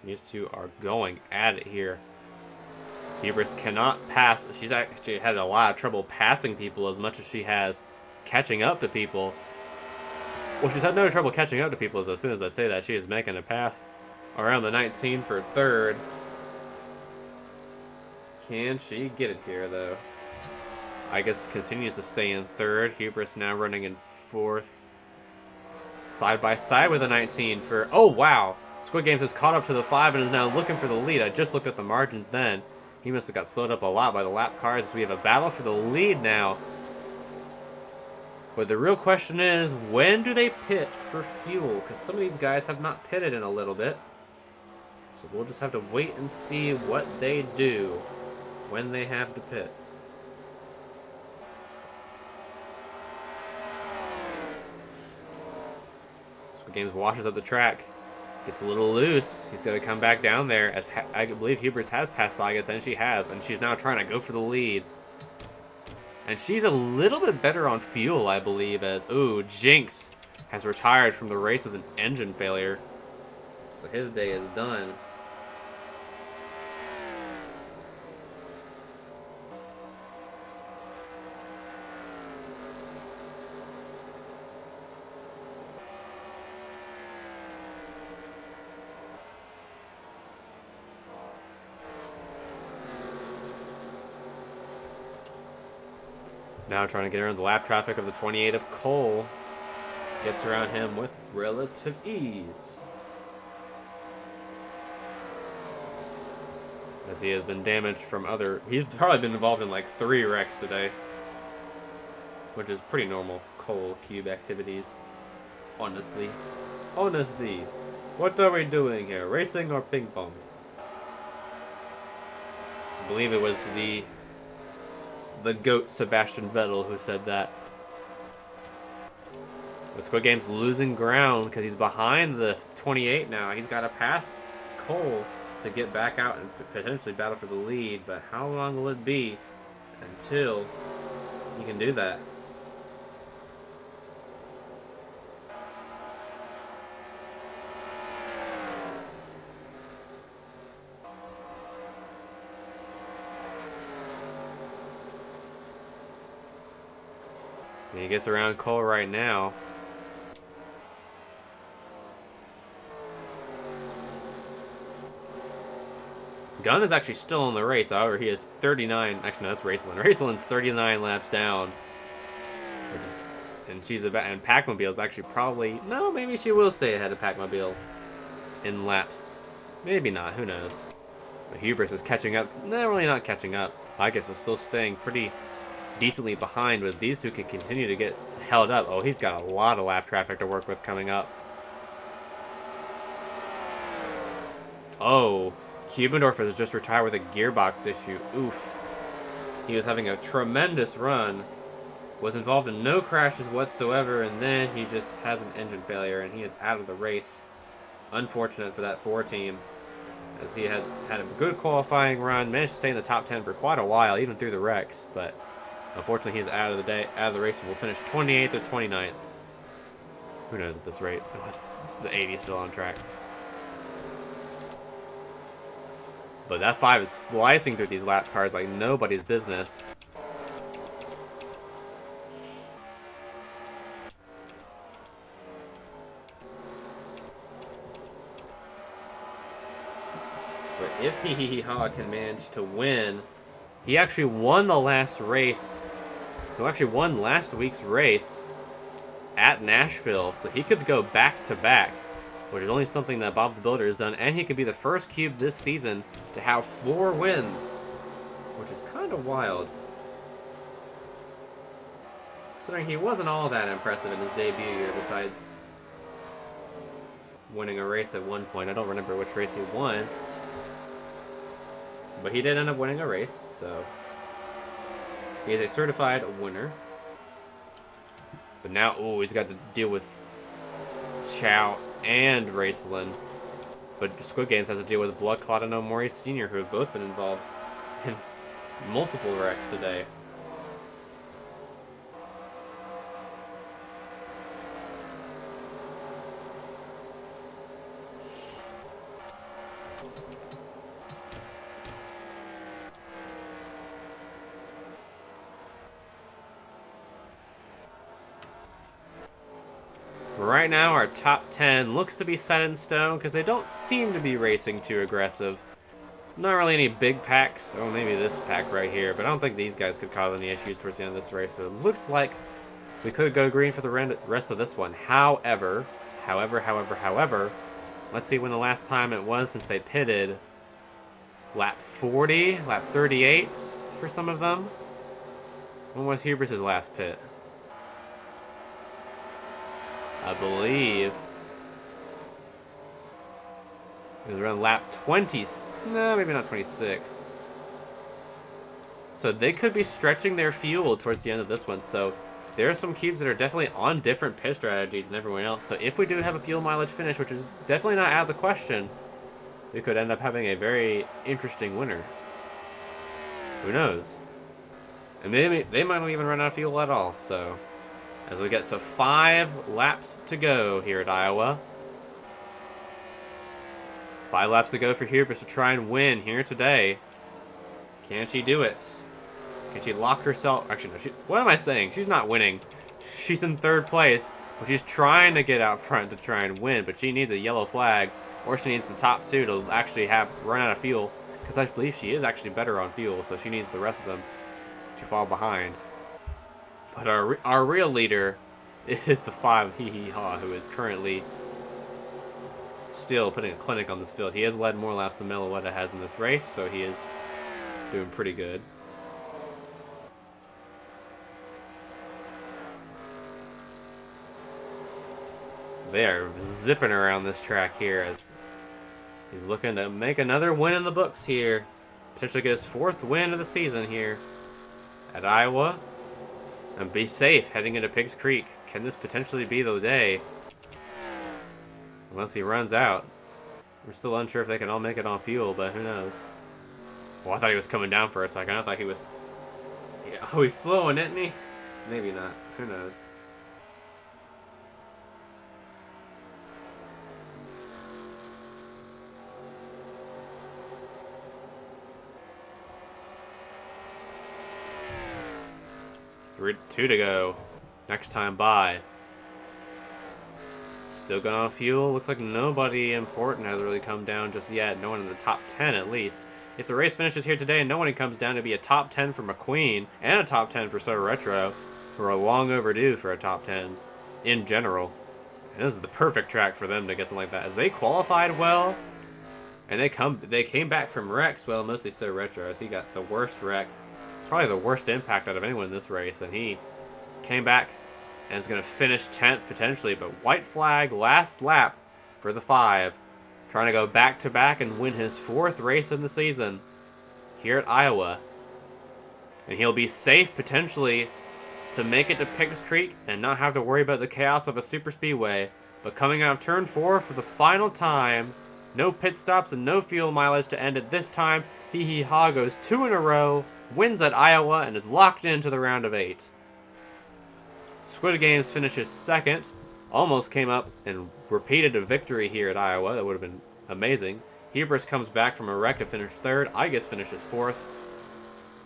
These two are going at it here. Hubris cannot pass. She's actually had a lot of trouble passing people as much as she has catching up to people. Well, she's had no trouble catching up to people as soon as I say that. She is making a pass around the 19 for third. Can she get it here, though? I guess continues to stay in third. Hubris now running in fourth. Side by side with the 19 for... Oh, wow. Squid Games has caught up to the 5 and is now looking for the lead. I just looked at the margins then. He must have got slowed up a lot by the lap cars as we have a battle for the lead now. But the real question is, when do they pit for fuel? Because some of these guys have not pitted in a little bit. So we'll just have to wait and see what they do when they have to pit. Squid Games washes up the track. Gets a little loose. He's going to come back down there. As I believe Hubris has passed Ligas, and she has. And she's now trying to go for the lead. And she's a little bit better on fuel, I believe, as... Ooh, Jinx has retired from the race with an engine failure. So his day is done. Now trying to get around the lap traffic of the 28 of Cole. Gets around him with relative ease. As he has been damaged from other... He's probably been involved in like 3 wrecks today. Which is pretty normal Cole Cube activities. Honestly. Honestly. What are we doing here? Racing or ping pong? I believe it was the GOAT Sebastian Vettel who said that. The Squid Game's losing ground because he's behind the 28 now. He's got to pass Cole to get back out and potentially battle for the lead. But how long will it be until he can do that? And he gets around Cole right now. Gunn is actually still in the race. However, he is 39. Actually, no, that's Raceland. Raceland's 39 laps down. And she's about. And Pac-Mobile is actually probably. No, maybe she will stay ahead of Pac-Mobile in laps. Maybe not. Who knows? But Hubris is catching up. No, really not catching up. I guess is still staying pretty decently behind, but these two can continue to get held up. Oh, he's got a lot of lap traffic to work with coming up. Oh, Cubendorf has just retired with a gearbox issue. Oof. He was having a tremendous run, was involved in no crashes whatsoever, and then he just has an engine failure, and he is out of the race. Unfortunate for that 4 team, as he had a good qualifying run, managed to stay in the top 10 for quite a while, even through the wrecks, but unfortunately, he's out of the race, and will finish 28th or 29th. Who knows at this rate, with the 80 still on track. But that 5 is slicing through these lap cars like nobody's business. But if Hee Hee Ha can manage to win, he actually won the last race. He actually won last week's race at Nashville, so he could go back-to-back, which is only something that Bob the Builder has done, and he could be the first cube this season to have 4 wins, which is kind of wild. Considering he wasn't all that impressive in his debut year, besides winning a race at one point. I don't remember which race he won. But he did end up winning a race, so he is a certified winner. But now, oh, he's got to deal with Chow and Raceland. But Squid Games has to deal with Blood Clot and Omori Sr., who have both been involved in multiple wrecks today. Right now, our top 10 looks to be set in stone because they don't seem to be racing too aggressive. Not really any big packs, or maybe this pack right here, but I don't think these guys could cause any issues towards the end of this race. So it looks like we could go green for the rest of this one. However, let's see when the last time it was since they pitted. Lap 40, lap 38 for some of them. When was Huber's last pit? I believe it was around lap 20. No, maybe not 26. So they could be stretching their fuel towards the end of this one. So there are some cubes that are definitely on different pit strategies than everyone else. So if we do have a fuel mileage finish, which is definitely not out of the question, we could end up having a very interesting winner. Who knows? And they might not even run out of fuel at all. So as we get to 5 laps to go here at Iowa. 5 laps to go for Hubris to try and win here today. Can she do it? Can she lock herself? Actually, no. What am I saying? She's not winning. She's in 3rd place, but she's trying to get out front to try and win. But she needs a yellow flag, or she needs the top 2 to actually run out of fuel. Because I believe she is actually better on fuel, so she needs the rest of them to fall behind. But our real leader is the 5 Hee Hee Ha, who is currently still putting a clinic on this field. He has led more laps than Meloetta has in this race, so he is doing pretty good. They're zipping around this track here as he's looking to make another win in the books here. Potentially get his 4th win of the season here at Iowa. And be safe heading into Pigs Creek. Can this potentially be the day? Unless he runs out. We're still unsure if they can all make it on fuel, but who knows? Well, I thought he was coming down for a second. I thought he was... Yeah. Oh, he's slowing, isn't he? Maybe not. Who knows? Two to go. Next time by. Still going on fuel. Looks like nobody important has really come down just yet. No one in the top 10 at least. If the race finishes here today and no one comes down to be a top 10 for McQueen and a top 10 for So Retro, who are long overdue for a top 10 in general. And this is the perfect track for them to get something like that. As they qualified well, and they came back from wrecks, well, mostly So Retro, as he got the worst wreck. Probably the worst impact out of anyone in this race, and he came back and is going to finish 10th potentially, but white flag last lap for the 5, trying to go back-to-back and win his 4th race in the season here at Iowa. And he'll be safe potentially to make it to Pigs Creek and not have to worry about the chaos of a super speedway. But coming out of turn 4 for the final time, no pit stops and no fuel mileage to end it this time. Hee Hee Ha goes 2 in a row, wins at Iowa, and is locked into the round of 8. Squid Games finishes 2nd. Almost came up and repeated a victory here at Iowa. That would have been amazing. Hubris comes back from a wreck to finish 3rd. Igus finishes 4th.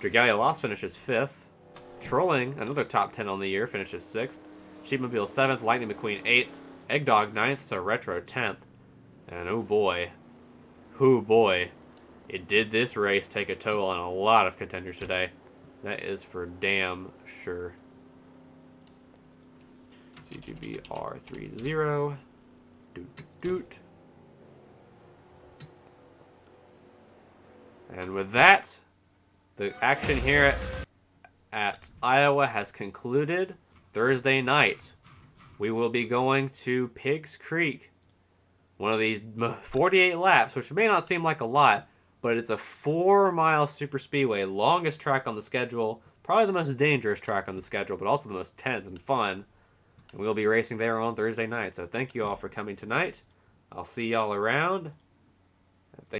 Dragalia Lost finishes 5th. Trolling, another top 10 on the year, finishes 6th. Sheepmobile 7th. Lightning McQueen 8th. Eggdog 9th. So Retro 10th. And oh boy. It did this race take a toll on a lot of contenders today. That is for damn sure. CGB R30. Doot. And with that, the action here at Iowa has concluded. Thursday night, we will be going to Pigs Creek. One of these 48 laps, which may not seem like a lot, but it's a 4-mile super speedway, longest track on the schedule, probably the most dangerous track on the schedule, but also the most tense and fun. And we'll be racing there on Thursday night. So thank you all for coming tonight. I'll see y'all around.